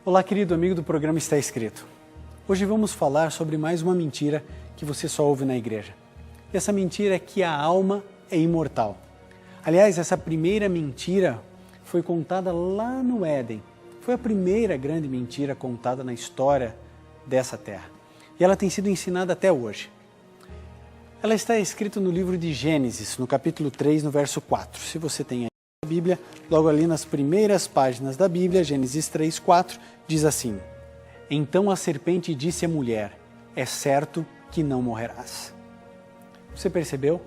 Olá, querido amigo do programa Está Escrito. Hoje vamos falar sobre mais uma mentira que você só ouve na igreja. E essa mentira é que a alma é imortal. Aliás, essa primeira mentira foi contada lá no Éden. Foi a primeira grande mentira contada na história dessa terra. E ela tem sido ensinada até hoje. Ela está escrita no livro de Gênesis, no capítulo 3, no verso 4. Se você tem a Bíblia, logo ali nas primeiras páginas da Bíblia, Gênesis 3, 4, diz assim: Então a serpente disse à mulher, é certo que não morrerás. Você percebeu?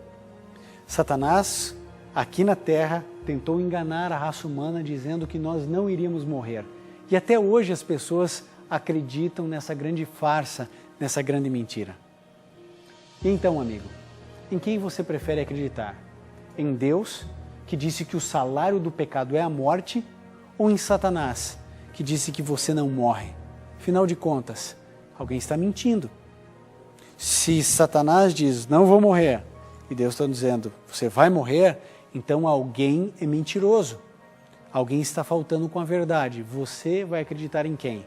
Satanás, aqui na terra, tentou enganar a raça humana dizendo que nós não iríamos morrer. E até hoje as pessoas acreditam nessa grande farsa, nessa grande mentira. E então, amigo, em quem você prefere acreditar? Em Deus, que disse que o salário do pecado é a morte, ou em Satanás, que disse que você não morre? Afinal de contas, alguém está mentindo. Se Satanás diz, não vou morrer, e Deus está dizendo, você vai morrer, então alguém é mentiroso. Alguém está faltando com a verdade. Você vai acreditar em quem?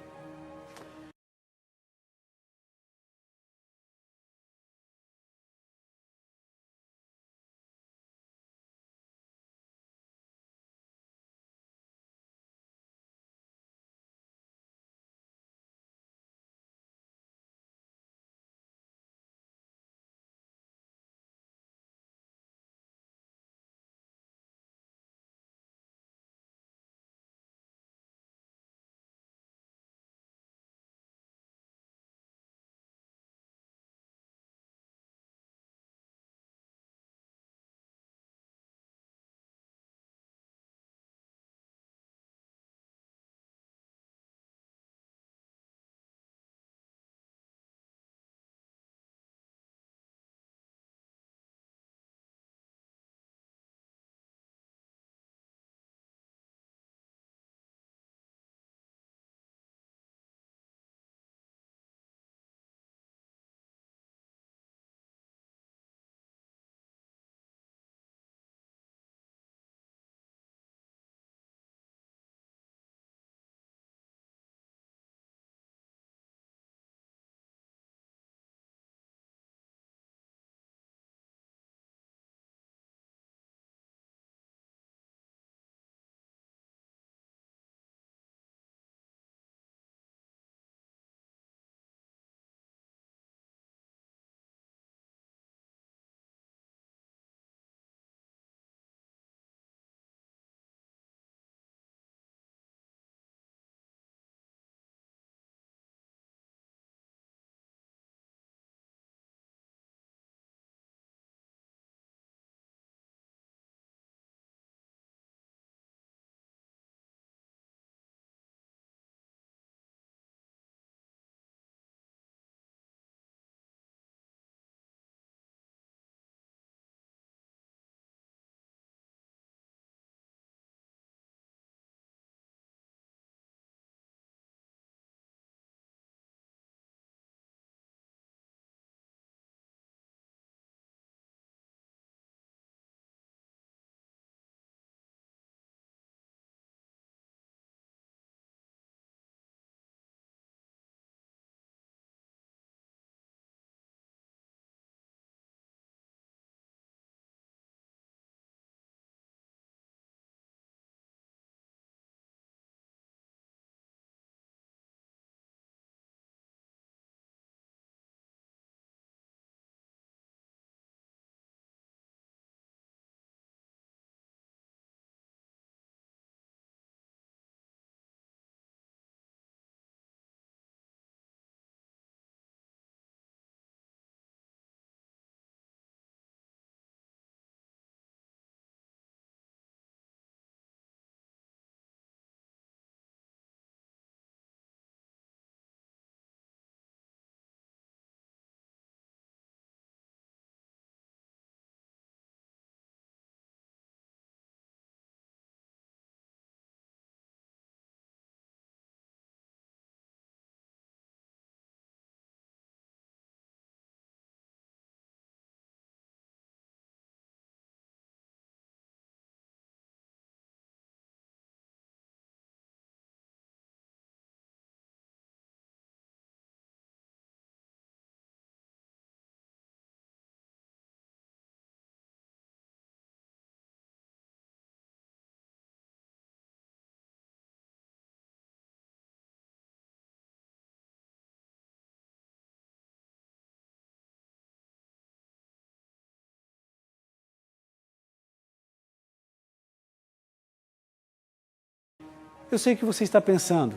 Eu sei o que você está pensando.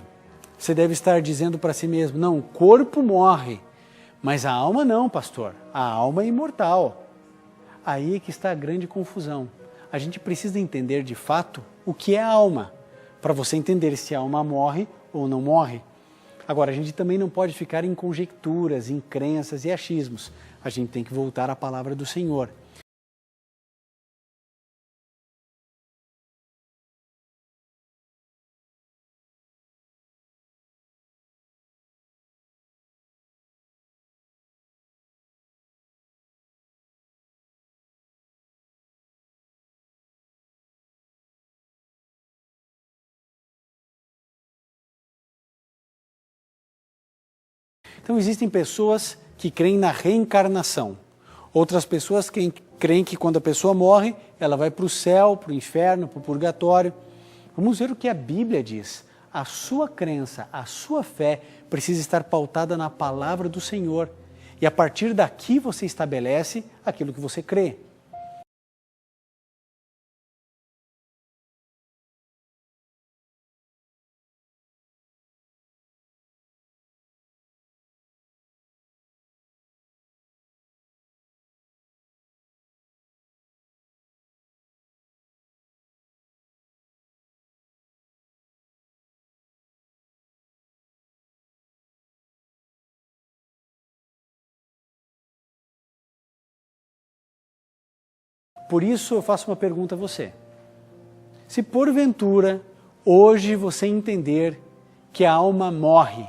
Você deve estar dizendo para si mesmo, não, o corpo morre, mas a alma não, pastor. A alma é imortal. Aí é que está a grande confusão. A gente precisa entender de fato o que é a alma, para você entender se a alma morre ou não morre. Agora, a gente também não pode ficar em conjecturas, em crenças e achismos. A gente tem que voltar à palavra do Senhor. Então, existem pessoas que creem na reencarnação. Outras pessoas creem que quando a pessoa morre, ela vai para o céu, para o inferno, para o purgatório. Vamos ver o que a Bíblia diz. A sua crença, a sua fé precisa estar pautada na palavra do Senhor. E a partir daqui você estabelece aquilo que você crê. Por isso eu faço uma pergunta a você. Se porventura hoje você entender que a alma morre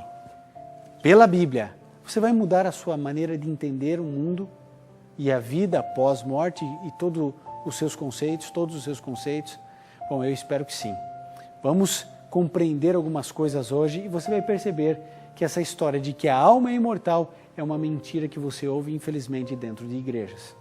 pela Bíblia, você vai mudar a sua maneira de entender o mundo e a vida após morte e todos os seus conceitos? Bom, eu espero que sim. Vamos compreender algumas coisas hoje e você vai perceber que essa história de que a alma é imortal é uma mentira que você ouve, infelizmente, dentro de igrejas.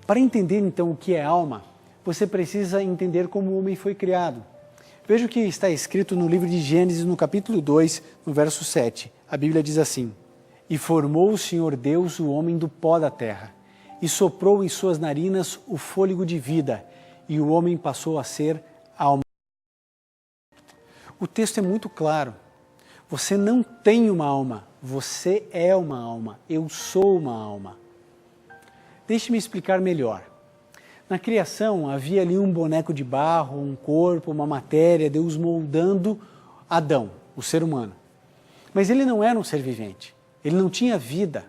Para entender então o que é alma, você precisa entender como o homem foi criado. Veja o que está escrito no livro de Gênesis, no capítulo 2, no verso 7. A Bíblia diz assim: E formou o Senhor Deus o homem do pó da terra, e soprou em suas narinas o fôlego de vida, e o homem passou a ser alma. O texto é muito claro. Você não tem uma alma, você é uma alma, eu sou uma alma. Deixe-me explicar melhor. Na criação havia ali um boneco de barro, um corpo, uma matéria, Deus moldando Adão, o ser humano. Mas ele não era um ser vivente, ele não tinha vida.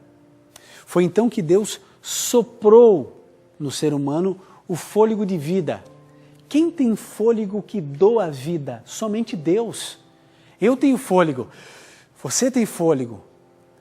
Foi então que Deus soprou no ser humano o fôlego de vida. Quem tem fôlego que doa vida? Somente Deus. Eu tenho fôlego, você tem fôlego.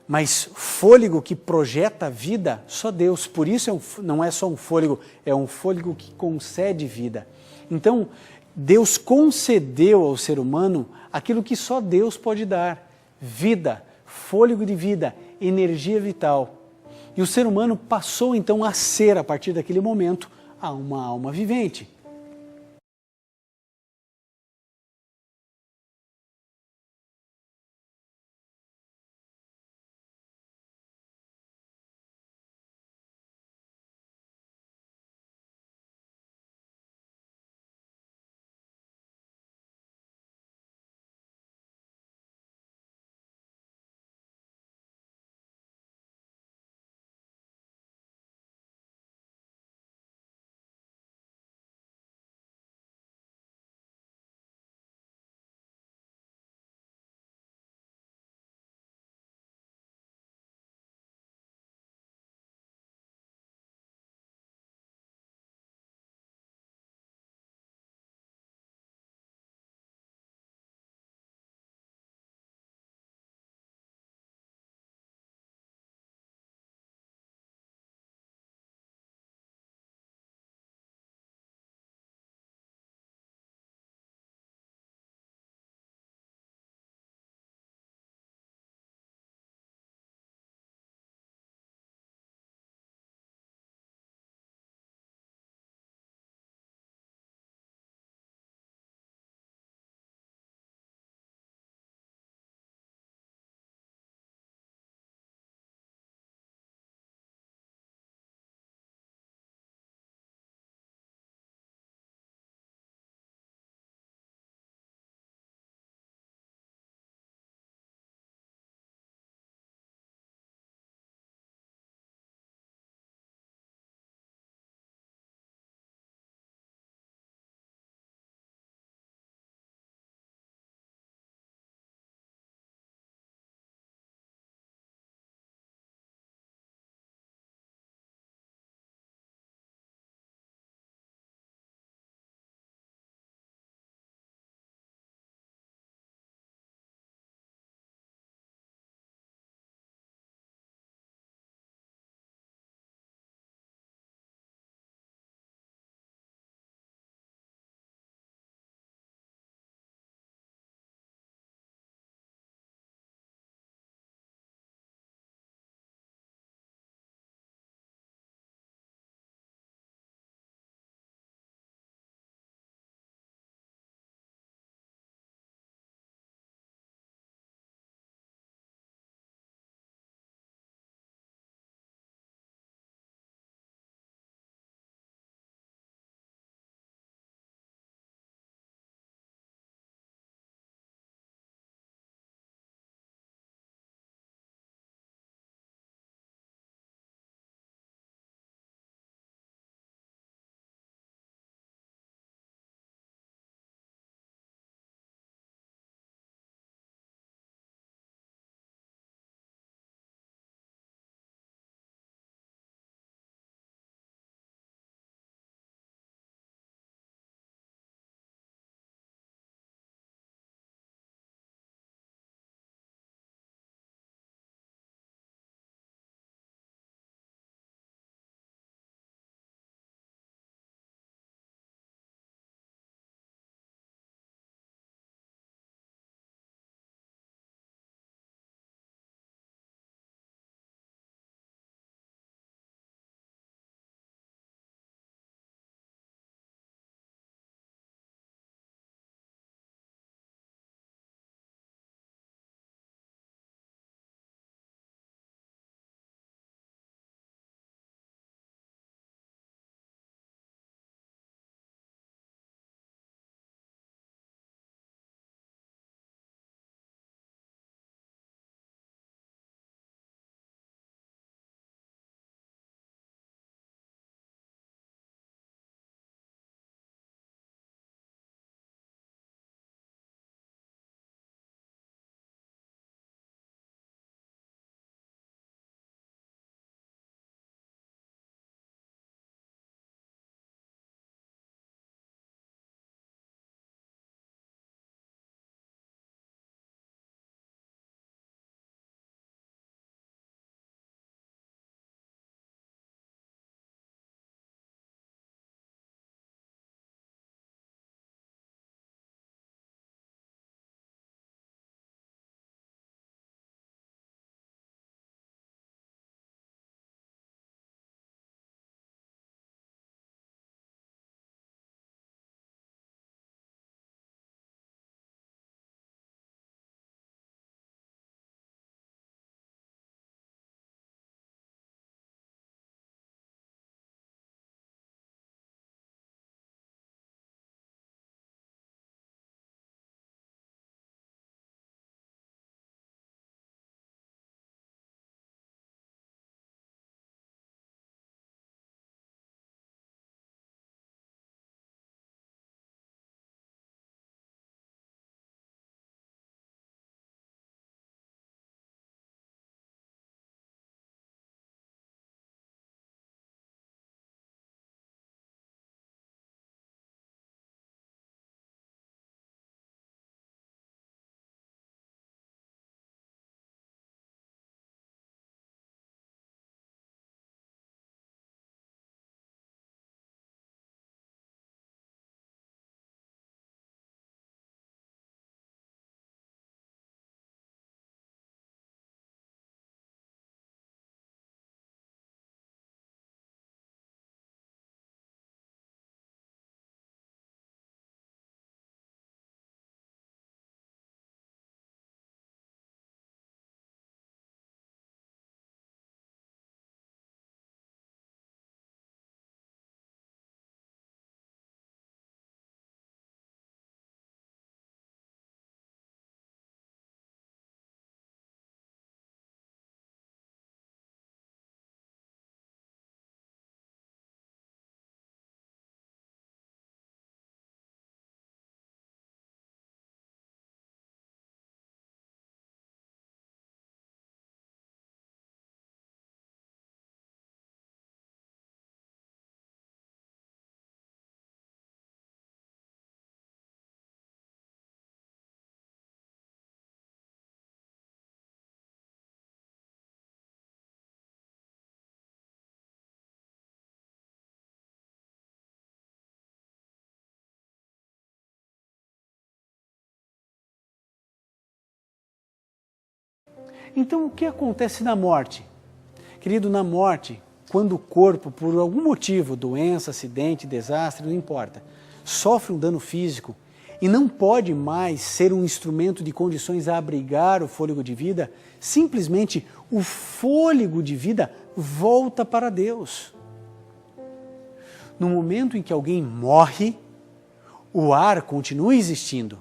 Mas fôlego que projeta a vida, só Deus. Por isso não é só um fôlego, é um fôlego que concede vida. Então, Deus concedeu ao ser humano aquilo que só Deus pode dar: vida, fôlego de vida, energia vital. E o ser humano passou então a ser, a partir daquele momento, uma alma vivente. Então, o que acontece na morte? Querido, na morte, quando o corpo, por algum motivo, doença, acidente, desastre, não importa, sofre um dano físico e não pode mais ser um instrumento de condições a abrigar o fôlego de vida, simplesmente o fôlego de vida volta para Deus. No momento em que alguém morre, o ar continua existindo,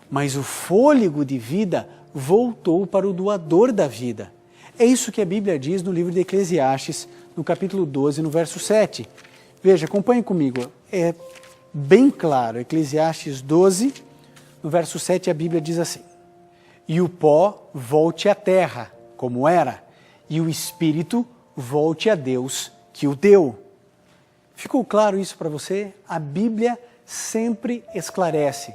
mas o fôlego de vida voltou para o doador da vida. É isso que a Bíblia diz no livro de Eclesiastes, no capítulo 12, no verso 7. Veja, acompanhe comigo, é bem claro, Eclesiastes 12, no verso 7 a Bíblia diz assim: e o pó volte à terra, como era, e o espírito volte a Deus que o deu. Ficou claro isso para você? A Bíblia sempre esclarece.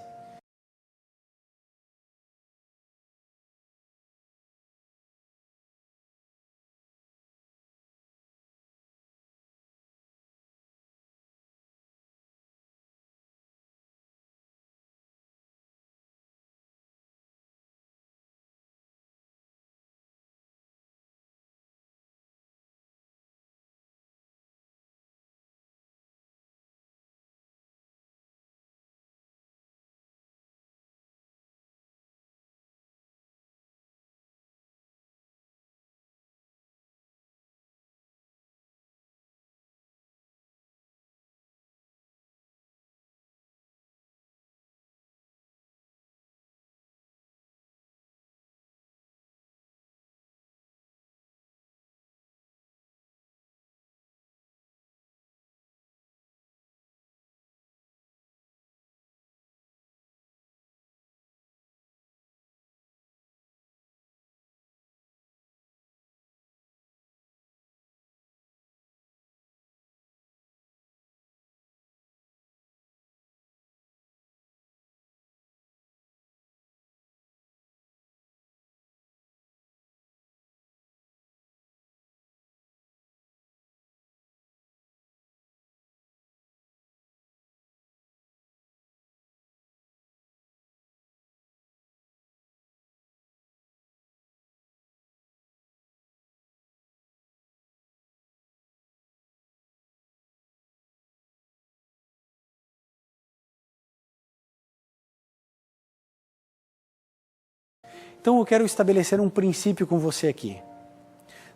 Então eu quero estabelecer um princípio com você aqui.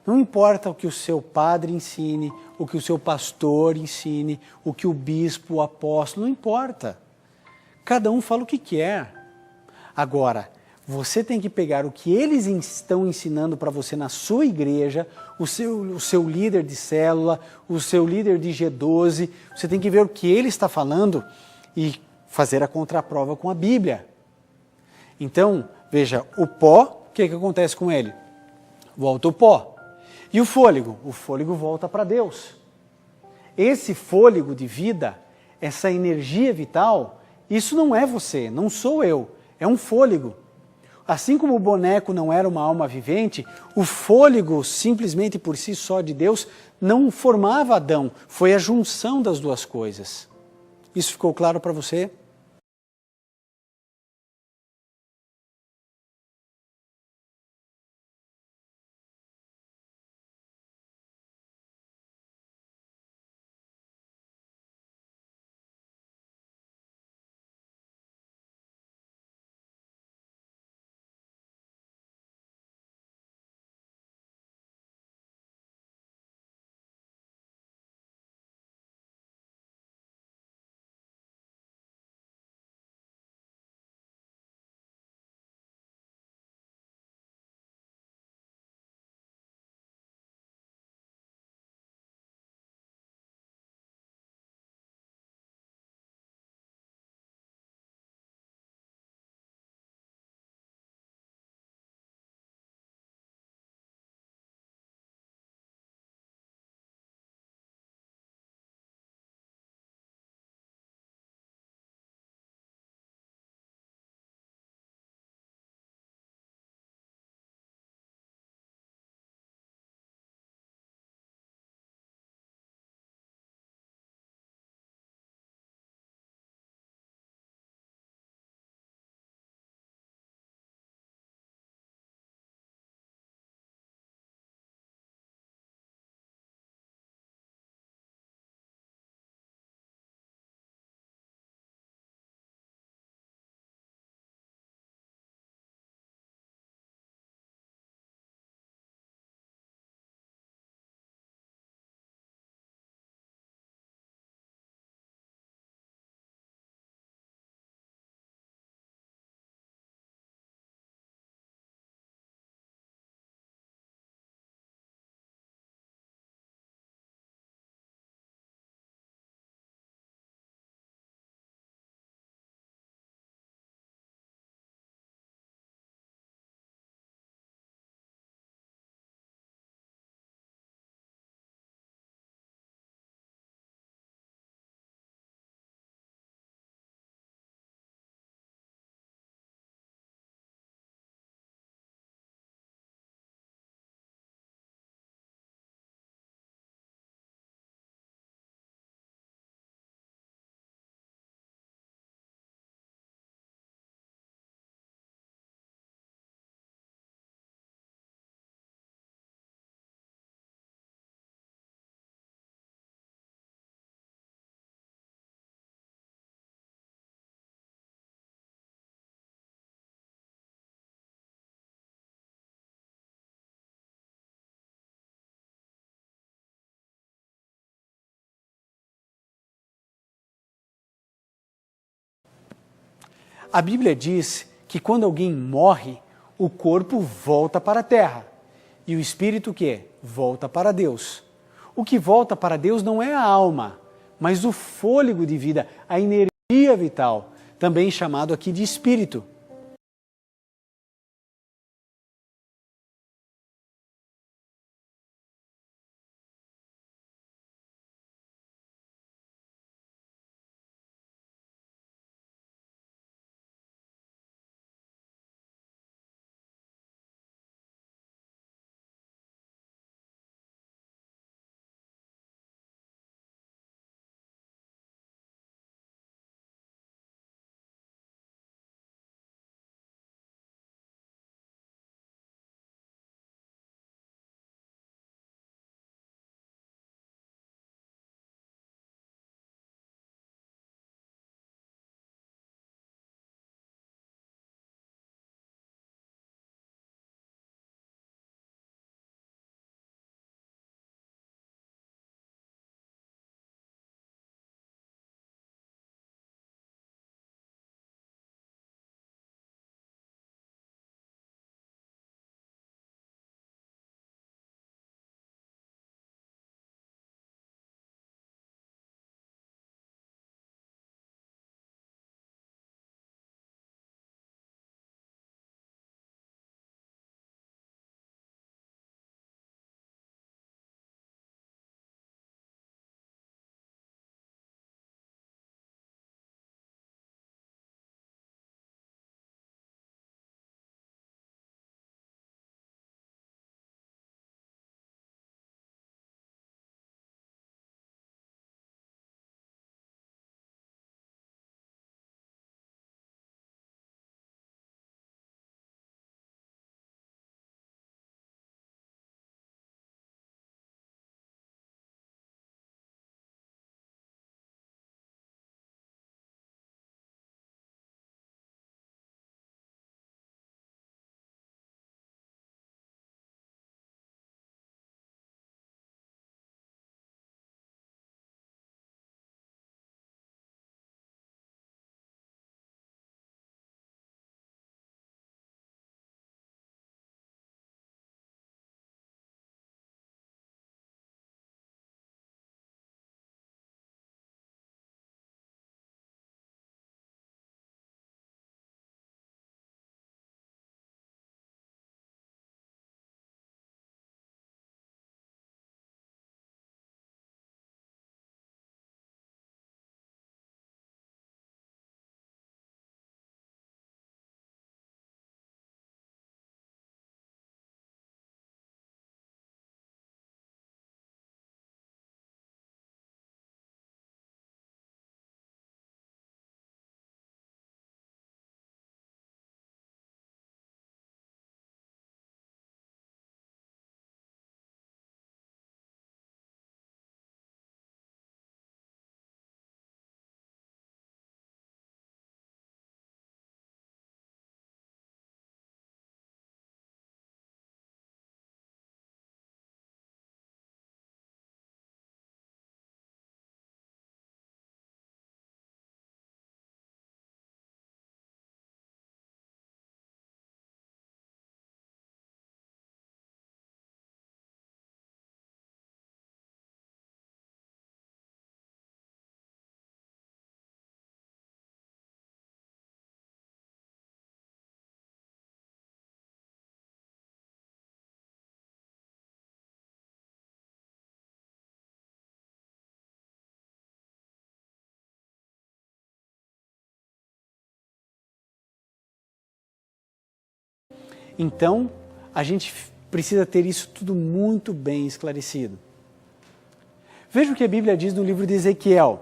Não importa o que o seu padre ensine, o que o seu pastor ensine, o que o bispo, o apóstolo, não importa. Cada um fala o que quer. Agora, você tem que pegar o que eles estão ensinando para você na sua igreja, o seu líder de célula, o seu líder de G12, você tem que ver o que ele está falando e fazer a contraprova com a Bíblia. Então, veja, o pó, o que acontece com ele? Volta o pó. E o fôlego? O fôlego volta para Deus. Esse fôlego de vida, essa energia vital, isso não é você, não sou eu, é um fôlego. Assim como o boneco não era uma alma vivente, o fôlego, simplesmente por si só de Deus, não formava Adão, foi a junção das duas coisas. Isso ficou claro para você? A Bíblia diz que quando alguém morre, o corpo volta para a terra. E o espírito o quê? Volta para Deus. O que volta para Deus não é a alma, mas o fôlego de vida, a energia vital, também chamado aqui de espírito. Então, a gente precisa ter isso tudo muito bem esclarecido. Veja o que a Bíblia diz no livro de Ezequiel,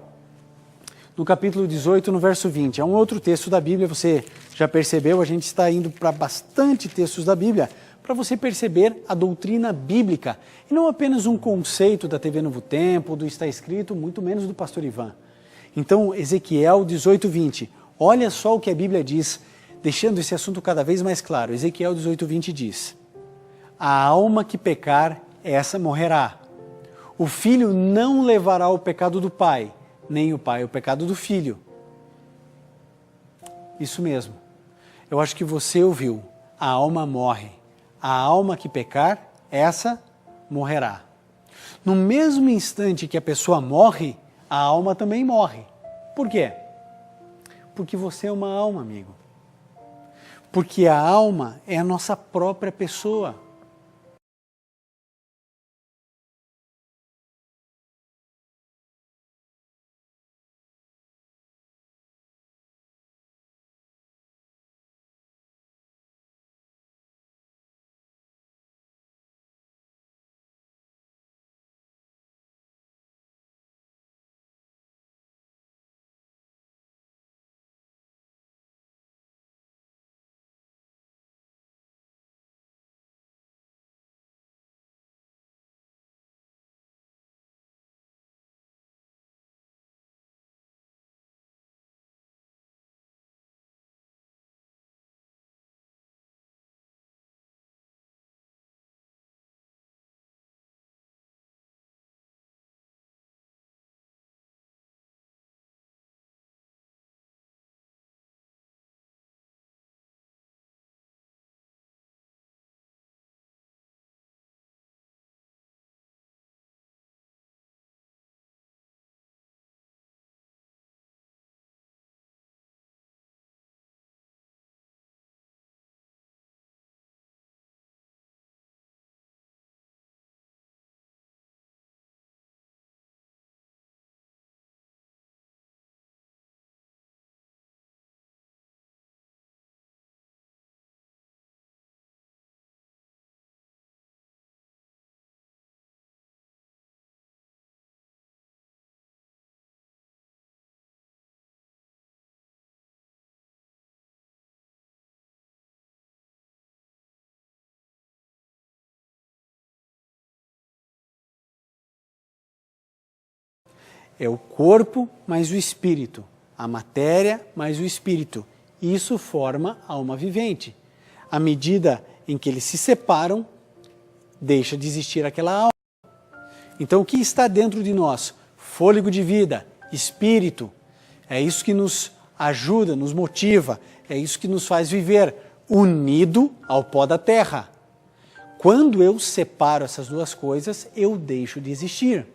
no capítulo 18, no verso 20. É um outro texto da Bíblia, você já percebeu, a gente está indo para bastante textos da Bíblia, para você perceber a doutrina bíblica, e não apenas um conceito da TV Novo Tempo, do Está Escrito, muito menos do pastor Ivan. Então, Ezequiel 18, 20, olha só o que a Bíblia diz, deixando esse assunto cada vez mais claro. Ezequiel 18, 20 diz: a alma que pecar, essa morrerá. O filho não levará o pecado do pai, nem o pai o pecado do filho. Isso mesmo. Eu acho que você ouviu. A alma morre. A alma que pecar, essa morrerá. No mesmo instante que a pessoa morre, a alma também morre. Por quê? Porque você é uma alma, amigo. Porque a alma é a nossa própria pessoa. É o corpo mais o espírito, a matéria mais o espírito. Isso forma a alma vivente. À medida em que eles se separam, deixa de existir aquela alma. Então, o que está dentro de nós? Fôlego de vida, espírito. É isso que nos ajuda, nos motiva, é isso que nos faz viver unido ao pó da terra. Quando eu separo essas duas coisas, eu deixo de existir.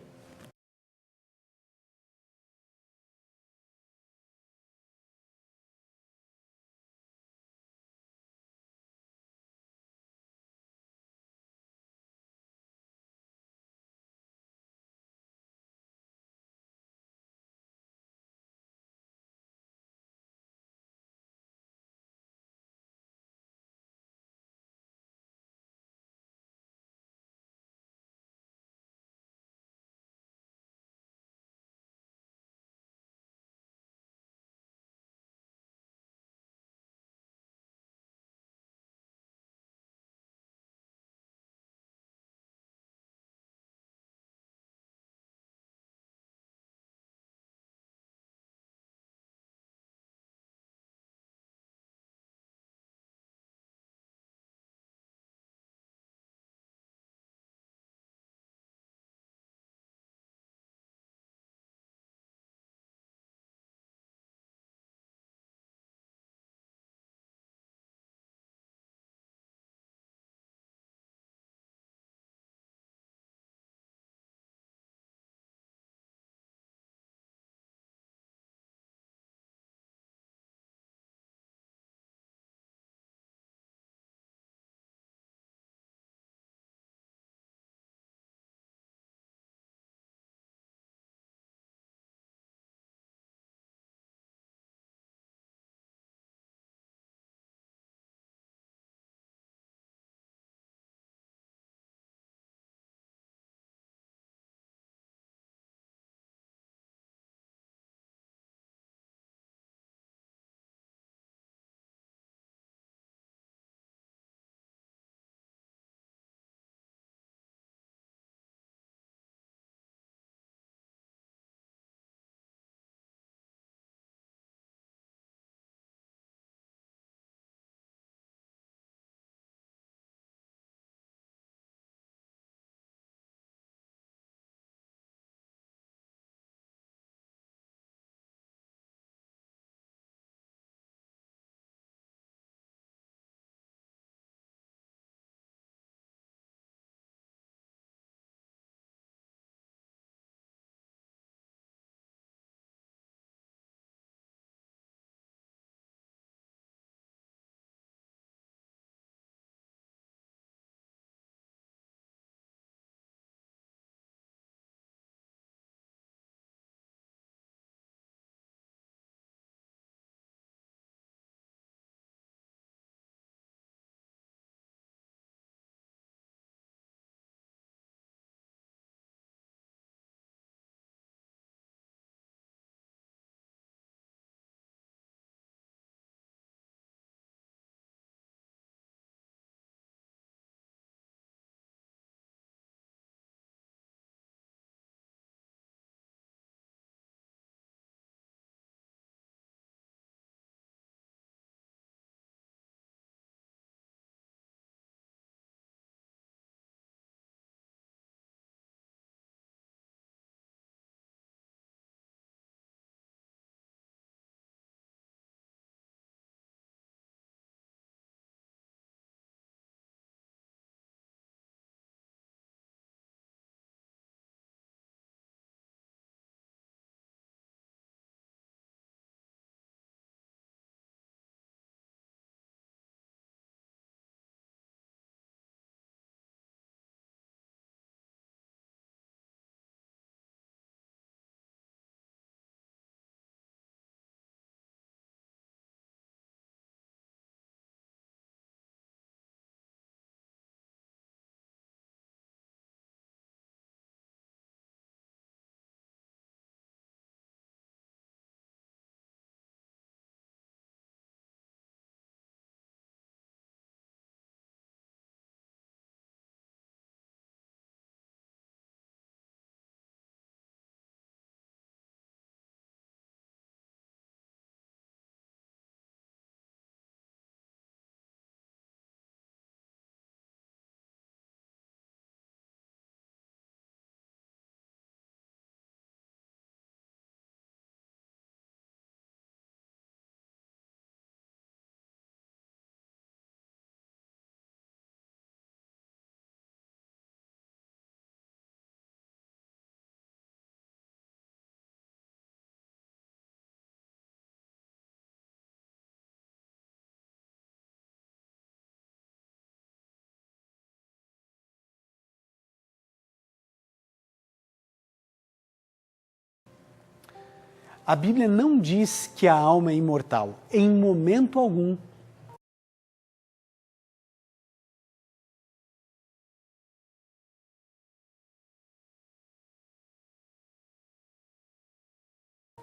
A Bíblia não diz que a alma é imortal, em momento algum.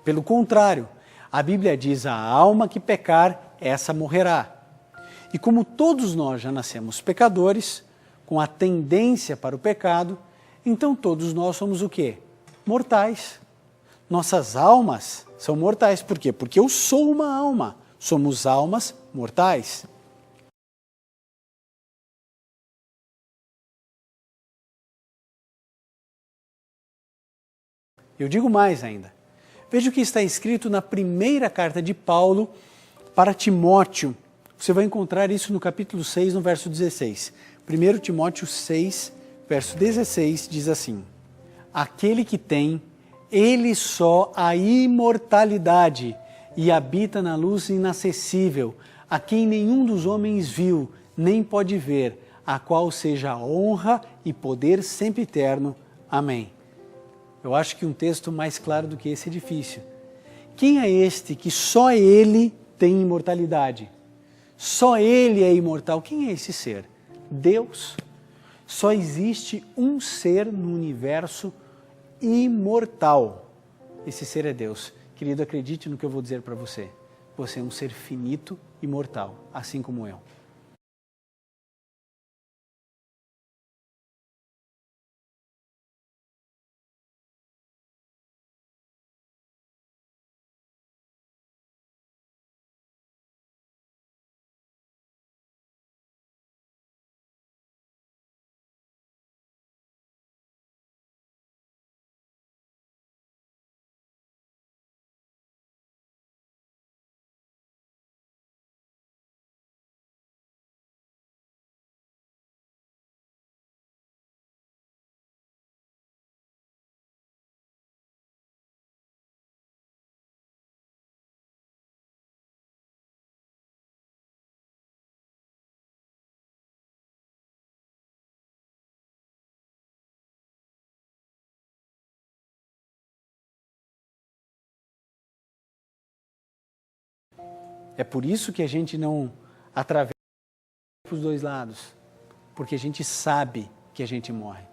Pelo contrário, a Bíblia diz: a alma que pecar, essa morrerá. E como todos nós já nascemos pecadores, com a tendência para o pecado, então todos nós somos o quê? Mortais. Nossas almas são mortais. Por quê? Porque eu sou uma alma. Somos almas mortais. Eu digo mais ainda. Veja o que está escrito na primeira carta de Paulo para Timóteo. Você vai encontrar isso no capítulo 6, no verso 16. 1 Timóteo 6, verso 16, diz assim: aquele que tem, ele só a imortalidade e habita na luz inacessível, a quem nenhum dos homens viu, nem pode ver, a qual seja a honra e poder sempre eterno. Amém. Eu acho que um texto mais claro do que esse é difícil. Quem é este que só ele tem imortalidade? Só ele é imortal. Quem é esse ser? Deus. Só existe um ser no universo imortal. Esse ser é Deus. Querido, acredite no que eu vou dizer para você. Você é um ser finito e mortal, assim como eu. É por isso que a gente não atravessa os dois lados, porque a gente sabe que a gente morre.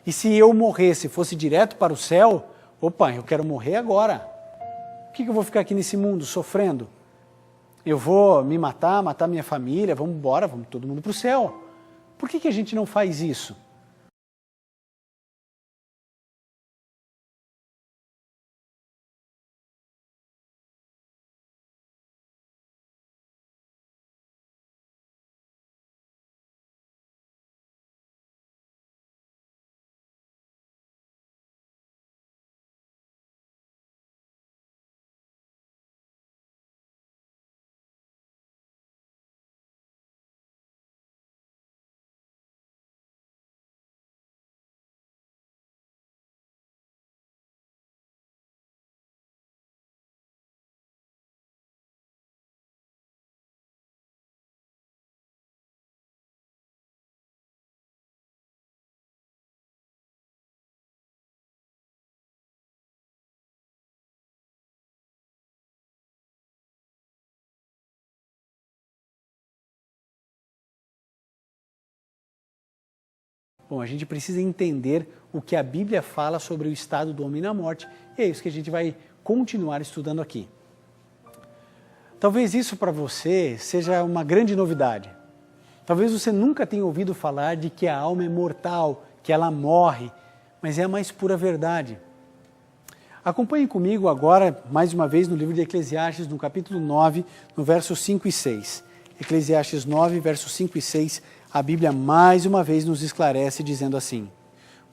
E se eu morresse, fosse direto para o céu, opa, eu quero morrer agora. Por que eu vou ficar aqui nesse mundo sofrendo? Eu vou me matar, matar minha família, vamos embora, vamos todo mundo para o céu. Por que a gente não faz isso? Bom, a gente precisa entender o que a Bíblia fala sobre o estado do homem na morte, e é isso que a gente vai continuar estudando aqui. Talvez isso para você seja uma grande novidade. Talvez você nunca tenha ouvido falar de que a alma é mortal, que ela morre, mas é a mais pura verdade. Acompanhe comigo agora, mais uma vez, no livro de Eclesiastes, no capítulo 9, no versos 5 e 6. Eclesiastes 9, versos 5 e 6, a Bíblia mais uma vez nos esclarece dizendo assim: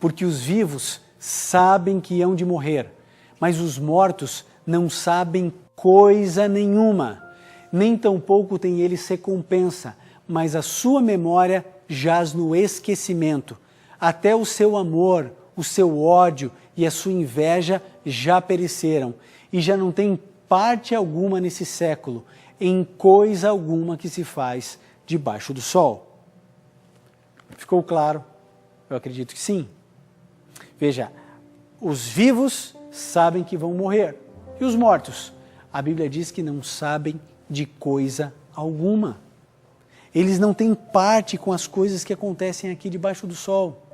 porque os vivos sabem que hão de morrer, mas os mortos não sabem coisa nenhuma, nem tampouco têm eles recompensa, mas a sua memória jaz no esquecimento. Até o seu amor, o seu ódio e a sua inveja já pereceram, e já não tem parte alguma nesse século, em coisa alguma que se faz debaixo do sol. Ficou claro? Eu acredito que sim. Veja, os vivos sabem que vão morrer. E os mortos? A Bíblia diz que não sabem de coisa alguma. Eles não têm parte com as coisas que acontecem aqui debaixo do sol.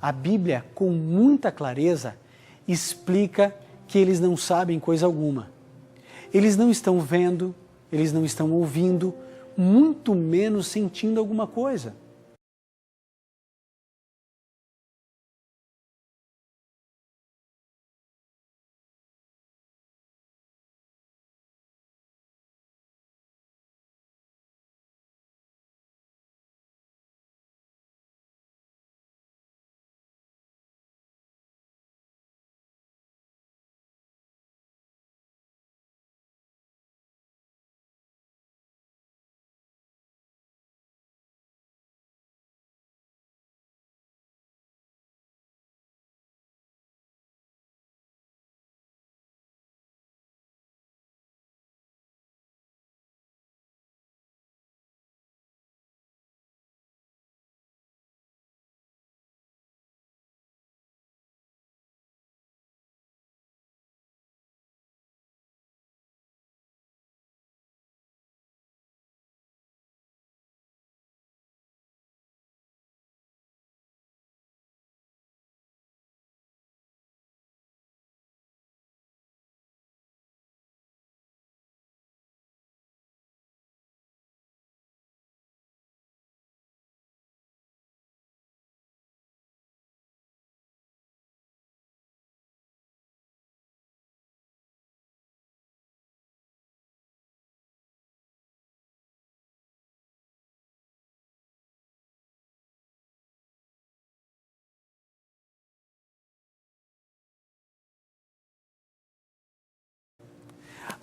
A Bíblia, com muita clareza, explica que eles não sabem coisa alguma. Eles não estão vendo, eles não estão ouvindo, muito menos sentindo alguma coisa.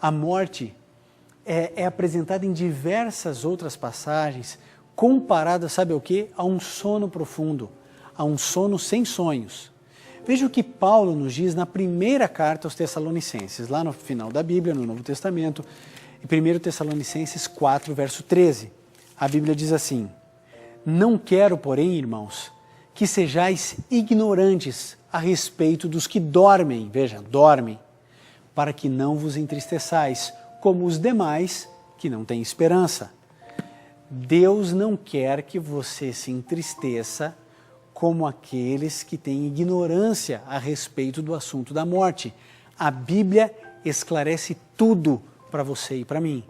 A morte é apresentada em diversas outras passagens, comparada, sabe ao quê? A um sono profundo, a um sono sem sonhos. Veja o que Paulo nos diz na primeira carta aos Tessalonicenses, lá no final da Bíblia, no Novo Testamento, em 1 Tessalonicenses 4, verso 13. A Bíblia diz assim: não quero, porém, irmãos, que sejais ignorantes a respeito dos que dormem, veja, dormem, para que não vos entristeçais, como os demais que não têm esperança. Deus não quer que você se entristeça como aqueles que têm ignorância a respeito do assunto da morte. A Bíblia esclarece tudo para você e para mim.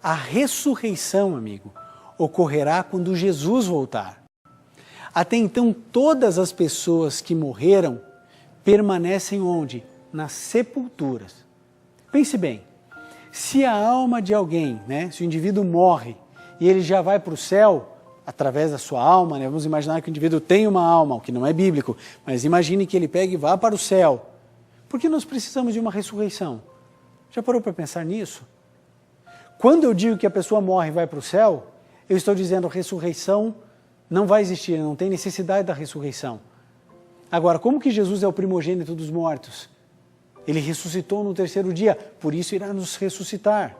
A ressurreição, amigo, ocorrerá quando Jesus voltar. Até então, todas as pessoas que morreram permanecem onde? Nas sepulturas. Pense bem, se a alma de alguém, se o indivíduo morre e ele já vai para o céu, através da sua alma, vamos imaginar que o indivíduo tem uma alma, o que não é bíblico, mas imagine que ele pegue e vá para o céu. Por que nós precisamos de uma ressurreição? Já parou para pensar nisso? Quando eu digo que a pessoa morre e vai para o céu, eu estou dizendo que a ressurreição não vai existir, não tem necessidade da ressurreição. Agora, como que Jesus é o primogênito dos mortos? Ele ressuscitou no terceiro dia, por isso irá nos ressuscitar.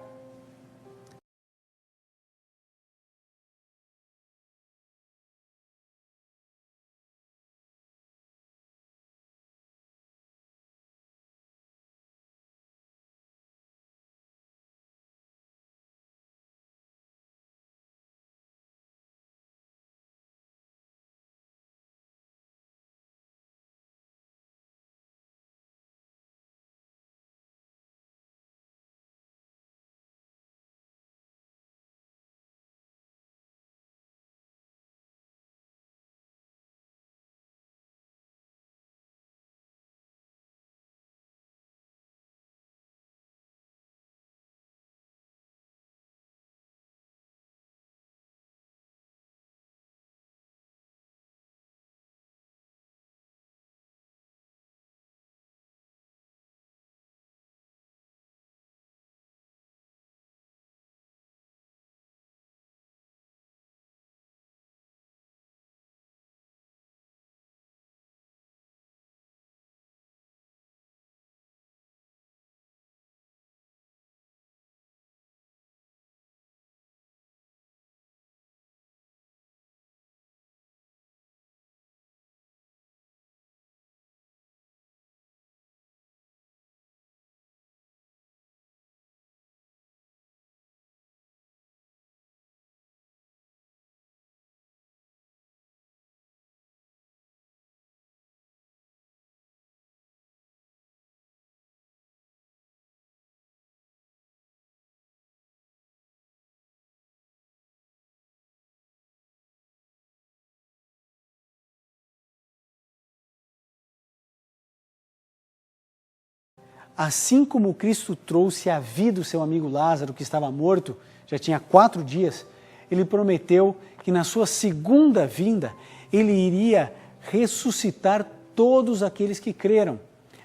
Assim como Cristo trouxe à vida o seu amigo Lázaro, que estava morto, já tinha 4 dias, ele prometeu que na sua segunda vinda, ele iria ressuscitar todos aqueles que creram.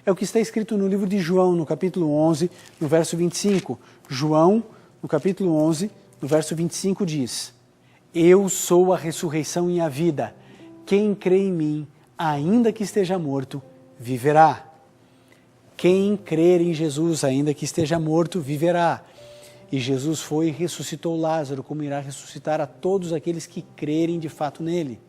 É o que está escrito no livro de João, no capítulo 11, no verso 25. João, no capítulo 11, no verso 25 diz: Eu sou a ressurreição e a vida. Quem crê em mim, ainda que esteja morto, viverá. Quem crer em Jesus, ainda que esteja morto, viverá. E Jesus foi e ressuscitou Lázaro, como irá ressuscitar a todos aqueles que crerem de fato nele.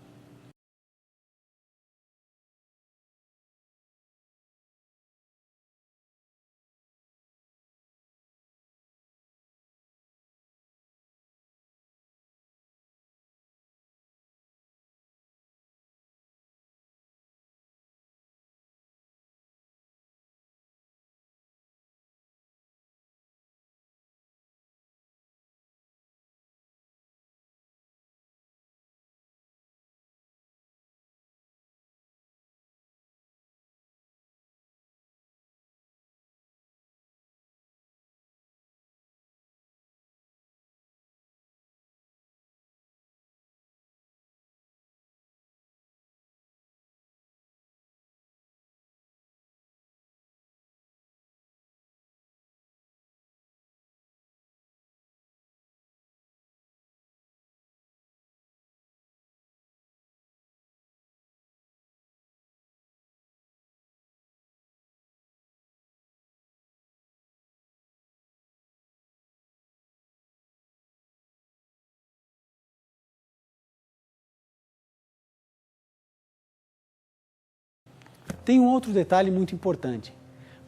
Tem um outro detalhe muito importante.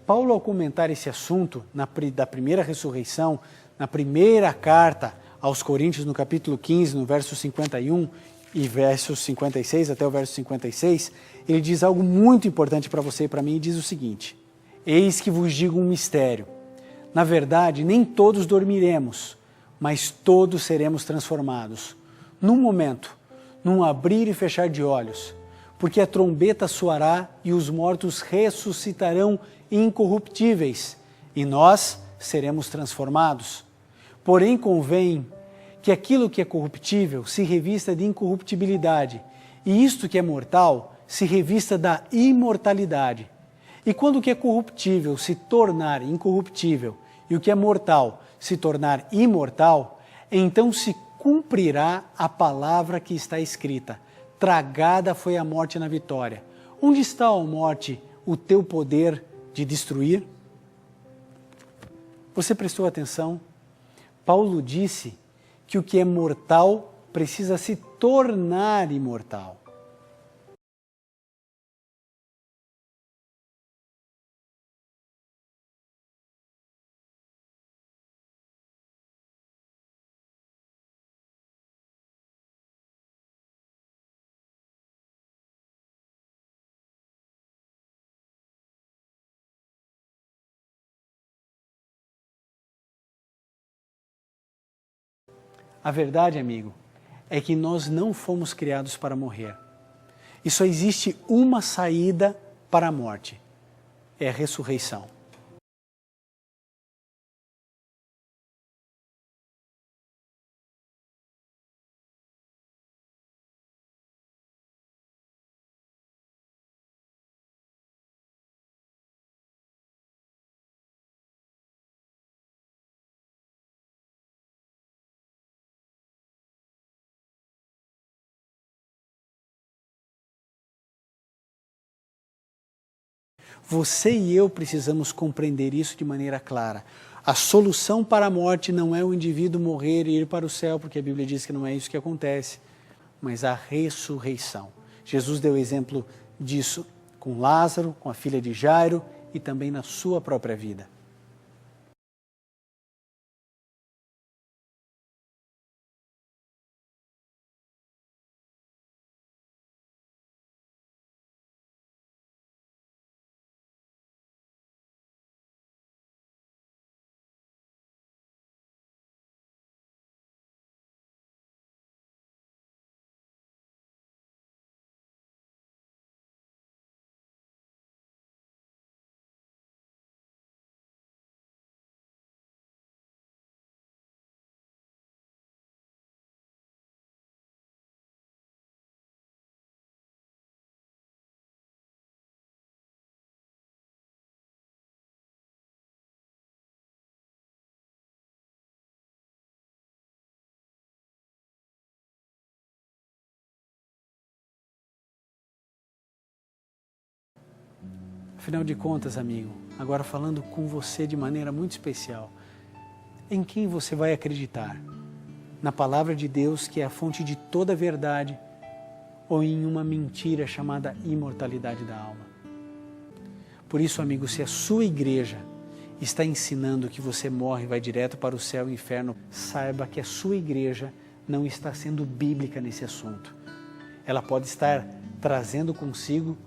Paulo, ao comentar esse assunto da primeira ressurreição, na primeira carta aos Coríntios, no capítulo 15, no verso 51 e versos 56 até o verso 56, ele diz algo muito importante para você e para mim, e diz o seguinte: Eis que vos digo um mistério. Na verdade, nem todos dormiremos, mas todos seremos transformados. Num momento, num abrir e fechar de olhos, porque a trombeta soará e os mortos ressuscitarão incorruptíveis, e nós seremos transformados. Porém, convém que aquilo que é corruptível se revista de incorruptibilidade, e isto que é mortal se revista da imortalidade. E quando o que é corruptível se tornar incorruptível e o que é mortal se tornar imortal, então se cumprirá a palavra que está escrita: tragada foi a morte na vitória. Onde está, ó morte, o teu poder de destruir? Você prestou atenção? Paulo disse que o que é mortal precisa se tornar imortal. A verdade, amigo, é que nós não fomos criados para morrer. E só existe uma saída para a morte: é a ressurreição. Você e eu precisamos compreender isso de maneira clara. A solução para a morte não é o indivíduo morrer e ir para o céu, porque a Bíblia diz que não é isso que acontece, mas a ressurreição. Jesus deu exemplo disso com Lázaro, com a filha de Jairo e também na sua própria vida. Afinal de contas, amigo, agora falando com você de maneira muito especial, em quem você vai acreditar? Na palavra de Deus, que é a fonte de toda a verdade, ou em uma mentira chamada imortalidade da alma? Por isso, amigo, se a sua igreja está ensinando que você morre e vai direto para o céu e o inferno, saiba que a sua igreja não está sendo bíblica nesse assunto. Ela pode estar trazendo consigo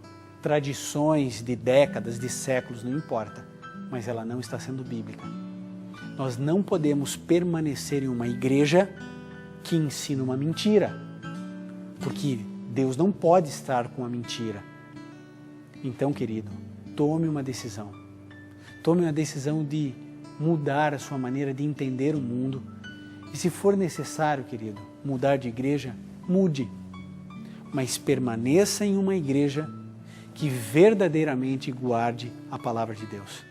tradições de décadas, de séculos, não importa, mas ela não está sendo bíblica. Nós não podemos permanecer em uma igreja que ensina uma mentira, porque Deus não pode estar com a mentira. Então, querido, tome uma decisão. Tome uma decisão de mudar a sua maneira de entender o mundo. E se for necessário, querido, mudar de igreja, mude. Mas permaneça em uma igreja que verdadeiramente guarde a palavra de Deus.